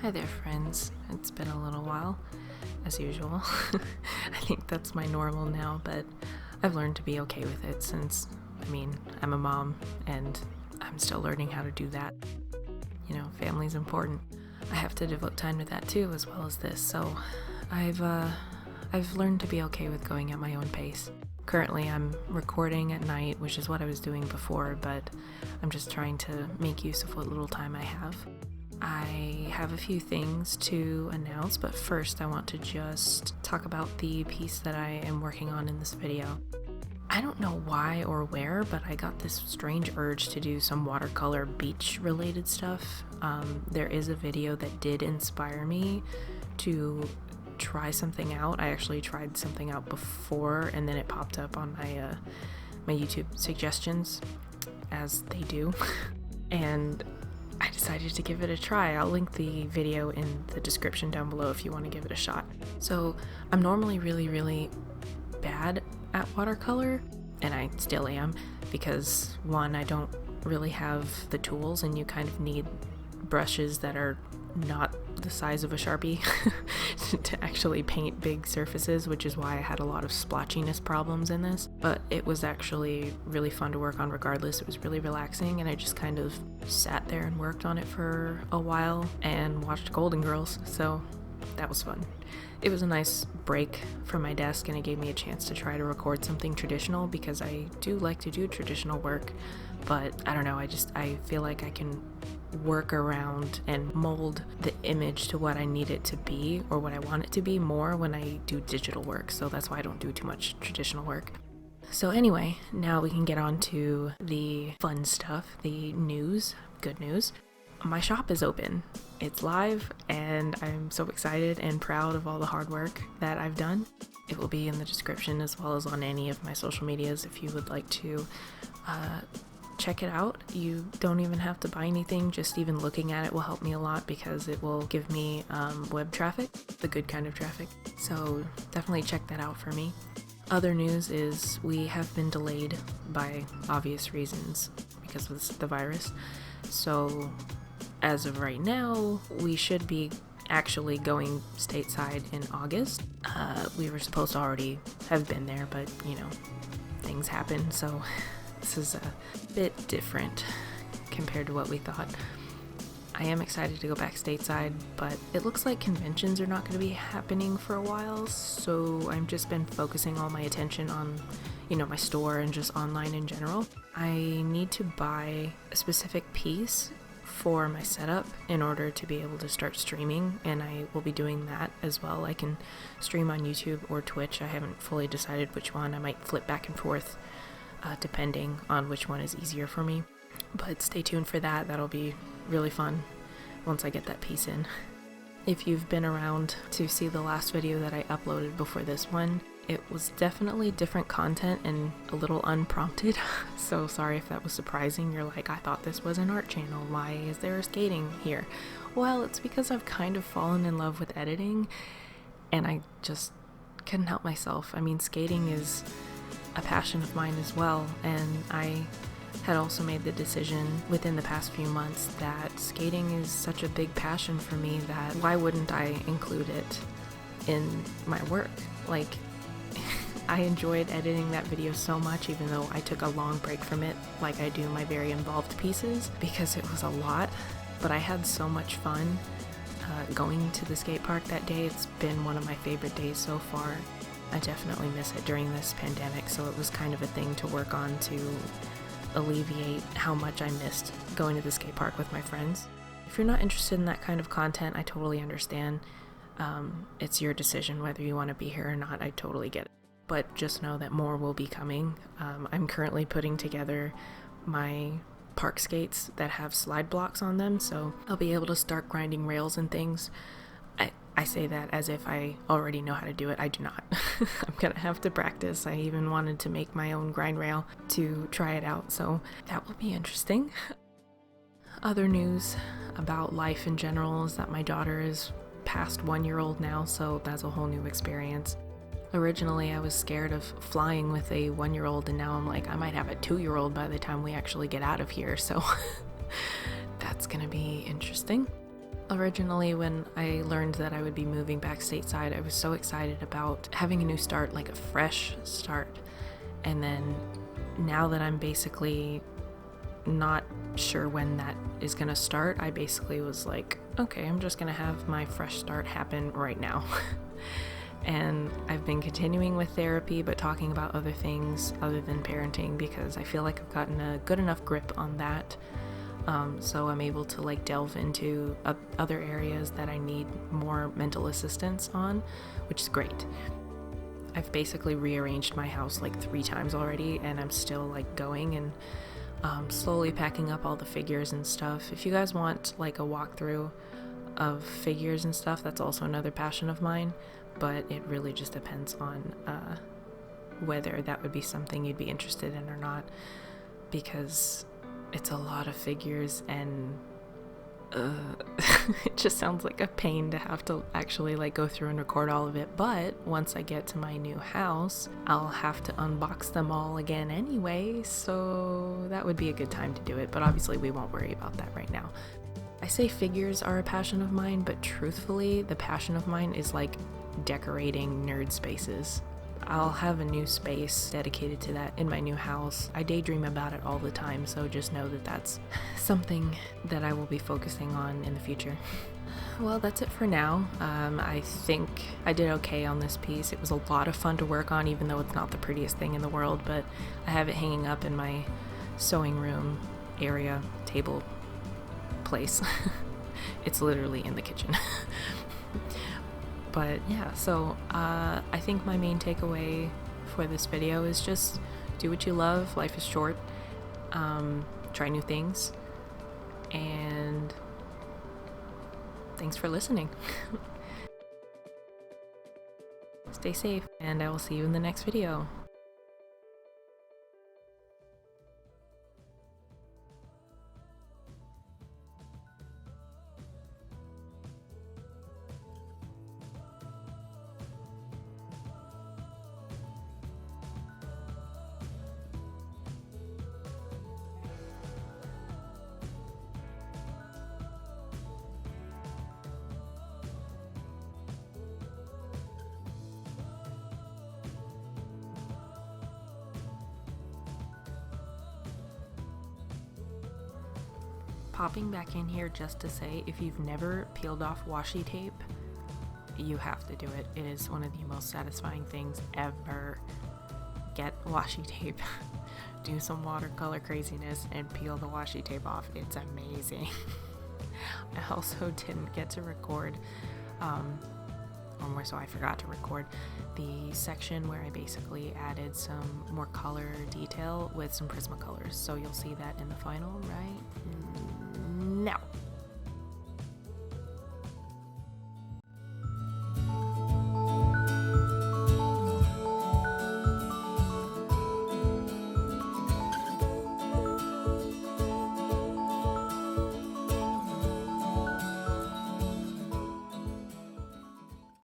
Hi there, friends. It's been a little while, as usual. I think that's my normal now, but I've learned to be okay with it since, I'm a mom and I'm still learning how to do that. You know, family's important. I have to devote time to that too, as well as this, so I've learned to be okay with going at my own pace. Currently, I'm recording at night, which is what I was doing before, but I'm just trying to make use of what little time I have. I have a few things to announce, but first I want to just talk about the piece that I am working on in this video. I don't know why or where, but I got this strange urge to do some watercolor beach related stuff. There is a video that did inspire me to try something out. I actually tried something out before and then it popped up on my YouTube suggestions, as they do, and I decided to give it a try. I'll link the video in the description down below if you want to give it a shot. So I'm normally really bad at watercolor, and I still am, because one, I don't really have the tools and you kind of need brushes that are not the size of a Sharpie to actually paint big surfaces, which is why I had a lot of splotchiness problems in this. But it was actually really fun to work on regardless. It was really relaxing, and I just kind of sat there and worked on it for a while and watched Golden Girls, so that was fun. It was a nice break from my desk, and it gave me a chance to try to record something traditional, because I do like to do traditional work, but I don't know, I feel like I can work around and mold the image to what I need it to be or what I want it to be more when I do digital work, so that's why I don't do too much traditional work. So anyway, now we can get on to the fun stuff, the news, good news. My shop is open. It's live, and I'm so excited and proud of all the hard work that I've done. It will be in the description as well as on any of my social medias if you would like to check it out. You don't even have to buy anything, just even looking at it will help me a lot because it will give me web traffic, the good kind of traffic. So definitely check that out for me. Other news is we have been delayed by obvious reasons because of the virus. So as of right now, we should be actually going stateside in August. We were supposed to already have been there, but things happen, so this is a bit different compared to what we thought. I am excited to go back stateside, but it looks like conventions are not going to be happening for a while, so I've just been focusing all my attention on, my store and just online in general. I need to buy a specific piece for my setup in order to be able to start streaming, and I will be doing that as well. I can stream on YouTube or Twitch. I haven't fully decided which one. I might flip back and forth depending on which one is easier for me, but stay tuned for that. That'll be really fun once I get that piece in. If you've been around to see the last video that I uploaded before this one, it was definitely different content and a little unprompted, so sorry if that was surprising. You're like, I thought this was an art channel, why is there skating here? Well, it's because I've kind of fallen in love with editing, and I just couldn't help myself. Skating is a passion of mine as well, and I had also made the decision within the past few months that skating is such a big passion for me that why wouldn't I include it in my work? I enjoyed editing that video so much, even though I took a long break from it like I do my very involved pieces, because it was a lot, but I had so much fun going to the skate park that day. It's been one of my favorite days so far. I definitely miss it during this pandemic, so it was kind of a thing to work on to alleviate how much I missed going to the skate park with my friends. If you're not interested in that kind of content, I totally understand. It's your decision whether you want to be here or not. I totally get it. But just know that more will be coming. I'm currently putting together my park skates that have slide blocks on them, so I'll be able to start grinding rails and things. I say that as if I already know how to do it. I do not. I'm gonna have to practice. I even wanted to make my own grind rail to try it out, so that will be interesting. Other news about life in general is that my daughter is past 1-year-old now, so that's a whole new experience. Originally, I was scared of flying with a 1-year-old, and now I'm like, I might have a 2-year-old by the time we actually get out of here, so that's gonna be interesting. Originally, when I learned that I would be moving back stateside, I was so excited about having a new start, like a fresh start. And then now that I'm basically not sure when that is gonna start, I basically was like, okay, I'm just gonna have my fresh start happen right now. And I've been continuing with therapy, but talking about other things other than parenting, because I feel like I've gotten a good enough grip on that. So I'm able to like delve into other areas that I need more mental assistance on, which is great. I've basically rearranged my house like 3 times already, and I'm still like going and slowly packing up all the figures and stuff. If you guys want like a walkthrough of figures and stuff, that's also another passion of mine, but it really just depends on whether that would be something you'd be interested in or not, because it's a lot of figures and it just sounds like a pain to have to actually like go through and record all of it. But once I get to my new house, I'll have to unbox them all again anyway, so that would be a good time to do it, but obviously we won't worry about that right now. I say figures are a passion of mine, but truthfully, the passion of mine is like decorating nerd spaces. I'll have a new space dedicated to that in my new house. I daydream about it all the time, so just know that that's something that I will be focusing on in the future. Well, that's it for now. I think I did okay on this piece. It was a lot of fun to work on, even though it's not the prettiest thing in the world, but I have it hanging up in my sewing room area, table place. It's literally in the kitchen. But yeah, so I think my main takeaway for this video is just do what you love. Life is short. Try new things. And thanks for listening. Stay safe, and I will see you in the next video. Popping back in here just to say, if you've never peeled off washi tape, you have to do it. It is one of the most satisfying things ever. Get washi tape, do some watercolor craziness, and peel the washi tape off. It's amazing. I also didn't get to record, or more so I forgot to record, the section where I basically added some more color detail with some Prismacolors. So you'll see that in the final right now.